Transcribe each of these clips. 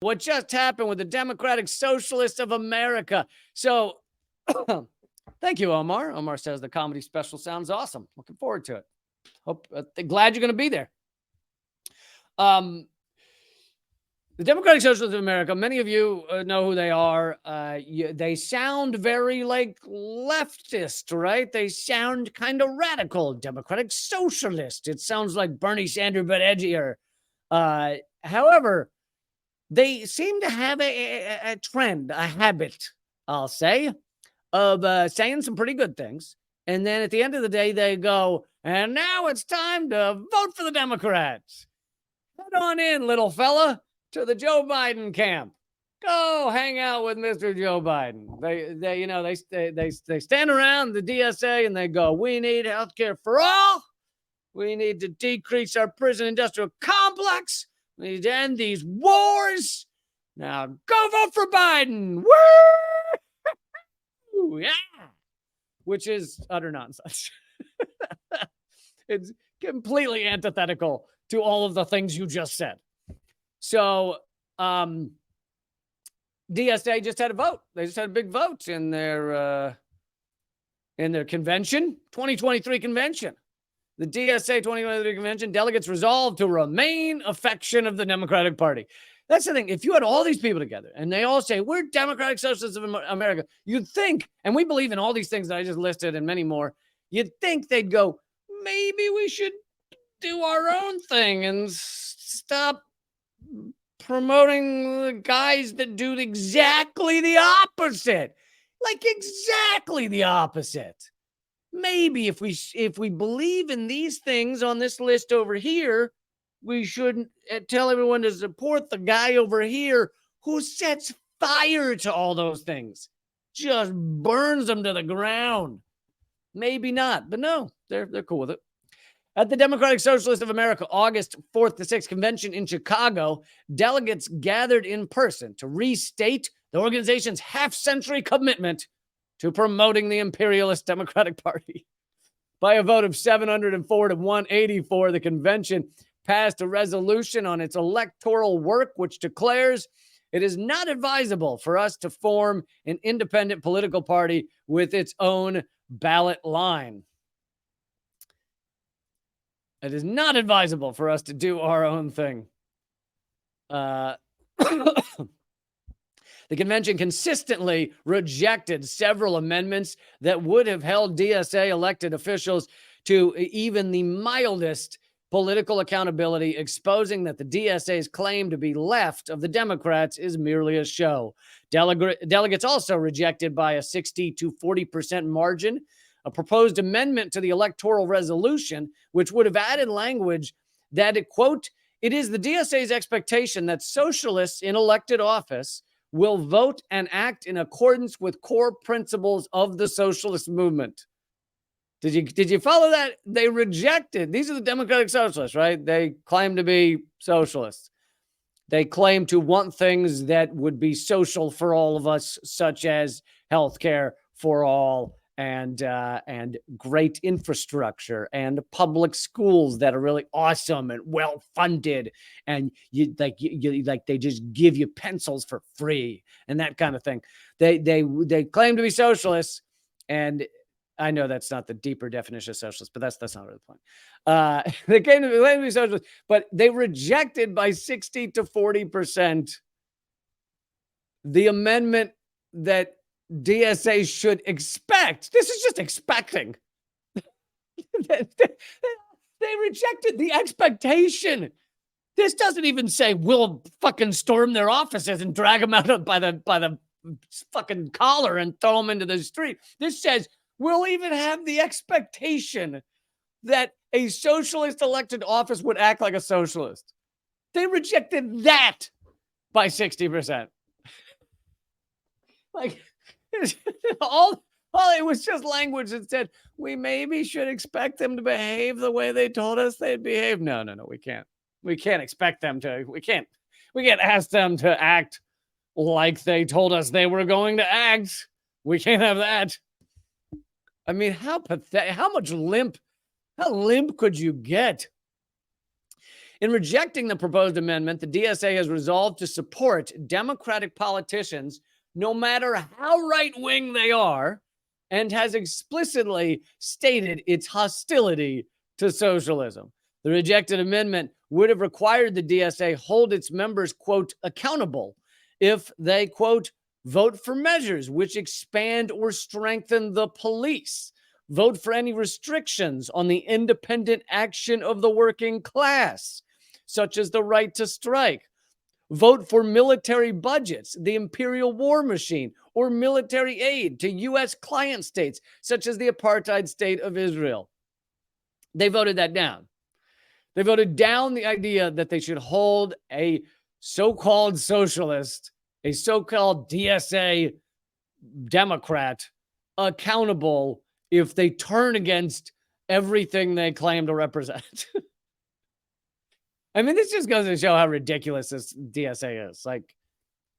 what just happened with the Democratic Socialists of America. So thank you, Omar. Omar says the comedy special sounds awesome. Looking forward to it. Glad you're going to be there. The Democratic Socialists of America, many of you know who they are. They sound very like leftist, right? They sound kind of radical. Democratic Socialist. It sounds like Bernie Sanders, but edgier. However, they seem to have a trend, a habit, I'll say, of saying some pretty good things. And then at the end of the day, they go, and now it's time to vote for the Democrats. Head on in, little fella, to the Joe Biden camp. Go hang out with Mr. Joe Biden. They stand around the D.S.A. and they go, we need health care for all. We need to decrease our prison industrial complex. We need to end these wars. Now go vote for Biden. Woo! Yeah. Which is utter nonsense. It's completely antithetical to all of the things you just said. So, D.S.A. just had a vote. They just had a big vote in their convention, 2023 convention. The D.S.A. 2023 convention delegates resolved to remain a faction of the Democratic Party. That's the thing. If you had all these people together and they all say, we're Democratic Socialists of America, you'd think, and we believe in all these things that I just listed and many more, you'd think they'd go, maybe we should do our own thing and stop promoting the guys that do exactly the opposite. Like exactly the opposite. Maybe if we believe in these things on this list over here, we shouldn't tell everyone to support the guy over here who sets fire to all those things. Just burns them to the ground. Maybe not, but no, they're cool with it. At the Democratic Socialists of America, August 4th to 6th convention in Chicago, delegates gathered in person to restate the organization's half-century commitment to promoting the imperialist Democratic Party. By a vote of 704 to 184, the convention passed a resolution on its electoral work, which declares it is not advisable for us to form an independent political party with its own ballot line. It is not advisable for us to do our own thing. The convention consistently rejected several amendments that would have held D.S.A. elected officials to even the mildest political accountability, exposing that the D.S.A.'s claim to be left of the Democrats is merely a show. Delegates also rejected by a 60 to 40% margin a proposed amendment to the electoral resolution, which would have added language that, quote, it is the D.S.A.'s expectation that socialists in elected office will vote and act in accordance with core principles of the socialist movement. Did you follow that? They rejected. These are the Democratic Socialists, right? They claim to be socialists. They claim to want things that would be social for all of us, such as health care for all, and great infrastructure and public schools that are really awesome and well funded, and you they just give you pencils for free and that kind of thing. They claim to be socialists, and I know that's not the deeper definition of socialist, but that's not really the point. They claim to be socialist, but they rejected by 60 to 40% the amendment that D.S.A. should expect. This is just expecting. They rejected the expectation. This doesn't even say we'll fucking storm their offices and drag them out by the fucking collar and throw them into the street. This says we'll even have the expectation that a socialist elected office would act like a socialist. They rejected that by 60%. Like, all it was just language that said we maybe should expect them to behave the way they told us they'd behave. No, we can't. We can't expect them to. We can't ask them to act like they told us they were going to act. We can't have that. I mean, how pathetic, how limp could you get? In rejecting the proposed amendment, the DSA has resolved to support Democratic politicians, no matter how right-wing they are, and has explicitly stated its hostility to socialism. The rejected amendment would have required the DSA hold its members, quote, accountable if they, quote, vote for measures which expand or strengthen the police, vote for any restrictions on the independent action of the working class, such as the right to strike, vote for military budgets, the imperial war machine, or military aid to U.S. client states, such as the apartheid state of Israel. They voted that down. They voted down the idea that they should hold a so-called socialist, a so-called DSA Democrat, accountable if they turn against everything they claim to represent. I mean, this just goes to show how ridiculous this DSA is. Like,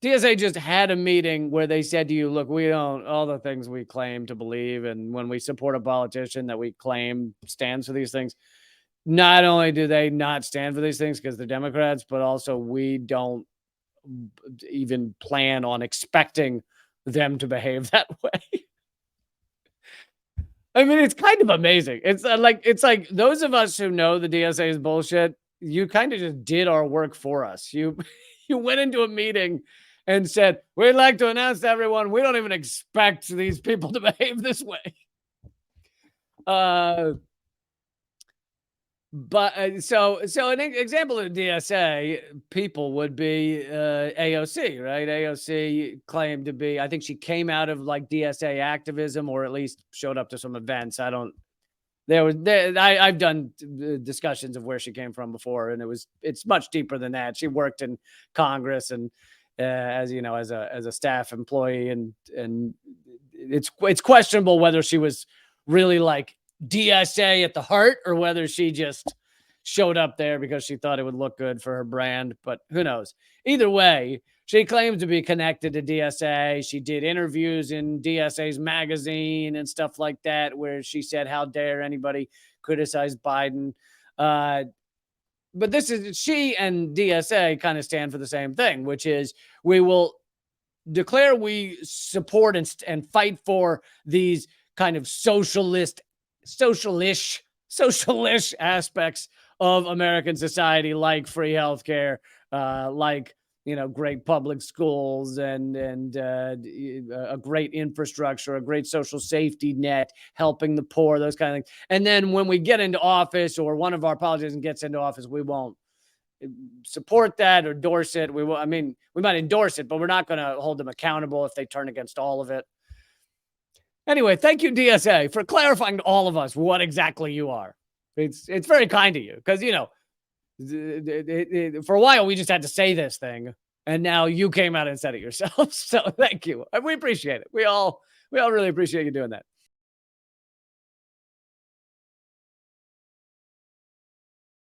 DSA just had a meeting where they said to you, look, we don't, all the things we claim to believe, and when we support a politician that we claim stands for these things, not only do they not stand for these things because they're Democrats, but also we don't even plan on expecting them to behave that way. I mean, it's kind of amazing. It's like those of us who know the DSA is bullshit, you kind of just did our work for us. You went into a meeting and said, we'd like to announce to everyone, we don't even expect these people to behave this way. So an example of DSA people would be AOC, right? AOC claimed to be, I think she came out of like DSA activism, or at least showed up to some events. I've done discussions of where she came from before, and it's much deeper than that. She worked in Congress and as you know, as a staff employee, and it's questionable whether she was really like DSA at the heart, or whether she just showed up there because she thought it would look good for her brand, but who knows? Either way, she claims to be connected to DSA. She did interviews in DSA's magazine and stuff like that, where she said, how dare anybody criticize Biden? But she and DSA kind of stand for the same thing, which is we will declare we support and fight for these kind of socialish aspects of American society, like free healthcare, like, you know, great public schools and a great infrastructure, a great social safety net, helping the poor, those kind of things. And then when we get into office, or one of our politicians gets into office, we won't support that or endorse it. We might endorse it, but we're not going to hold them accountable if they turn against all of it. Anyway, thank you, DSA, for clarifying to all of us what exactly you are. It's very kind of you, because, you know, for a while we just had to say this thing, and now you came out and said it yourself. So thank you. We appreciate it. We all really appreciate you doing that.